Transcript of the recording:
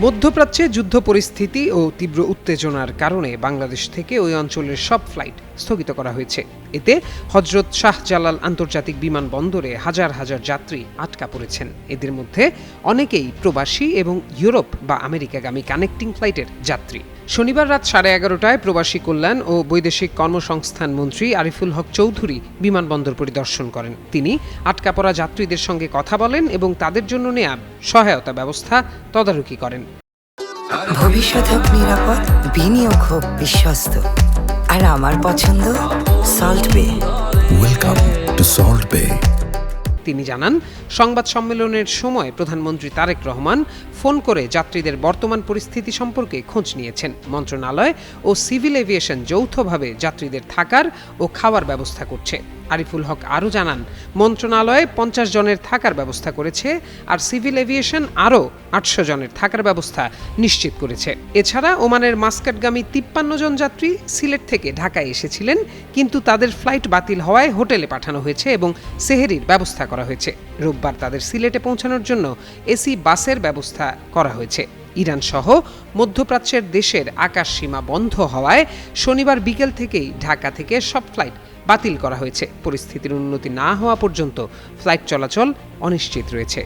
মধ্যপ্রাচ্যে যুদ্ধ পরিস্থিতি ও তীব্র উত্তেজনার কারণে বাংলাদেশ থেকে ওই অঞ্চলের সব ফ্লাইট স্থগিত করা হয়েছে। এতে হজরত শাহজালাল আন্তর্জাতিক বিমানবন্দরে হাজার হাজার যাত্রী আটকা পড়েছেন। এদের মধ্যে অনেকেই প্রবাসী এবং ইউরোপ বা আমেরিকাগামী কানেক্টিং ফ্লাইটের যাত্রী। শনিবার রাত 11:30টায় প্রবাসী কল্যাণ ও বৈদেশিক কর্মসংস্থান মন্ত্রী আরিফুল হক চৌধুরী বিমানবন্দর পরিদর্শন করেন। তিনি আটকা পড়া যাত্রীদের সঙ্গে কথা বলেন এবং তাদের জন্য নেয়া সহায়তা ব্যবস্থা তদারকি করেন। ভবিষ্যৎ হোক নিরাপদ, বিনিয়োগ হোক বিশ্বস্ত, আর আমার পছন্দ সল্ট বে। ওয়েলকাম টু সল্ট বে। তিনি জানান, সংবাদ সম্মেলনের সময় প্রধানমন্ত্রী তারেক রহমান ফোন করে যাত্রীদের বর্তমান পরিস্থিতি সম্পর্কে খোঁজ নিয়েছেন। মন্ত্রণালয় ও সিভিল এভিয়েশন যৌথভাবে যাত্রীদের থাকার ও খাওয়ার ব্যবস্থা করছে। আরিফুল হক আরও জানান, মন্ত্রণালয় 50 জনের থাকার ব্যবস্থা করেছে, আর সিভিল এভিয়েশন আরও 800 জনের থাকার ব্যবস্থা নিশ্চিত করেছে। এছাড়া ওমানের মাস্কাটগামী 53 জন যাত্রী সিলেট থেকে ঢাকায় এসেছিলেন, কিন্তু তাদের ফ্লাইট বাতিল হওয়ায় হোটেলে পাঠানো হয়েছে এবং সেহরির ব্যবস্থা করা হয়েছে। রোববার তাদের সিলেটে পৌঁছানোর জন্য এসি বাসের ব্যবস্থা করা হয়েছে। ইরান সহ মধ্যপ্রাচ্যের দেশের আকাশ সীমা বন্ধ হওয়ায় শনিবার বিকেল থেকেই ঢাকা থেকে সব ফ্লাইট বাতিল করা হয়েছে। পরিস্থিতির উন্নতি না হওয়া পর্যন্ত ফ্লাইট চলাচল অনিশ্চিত রয়েছে।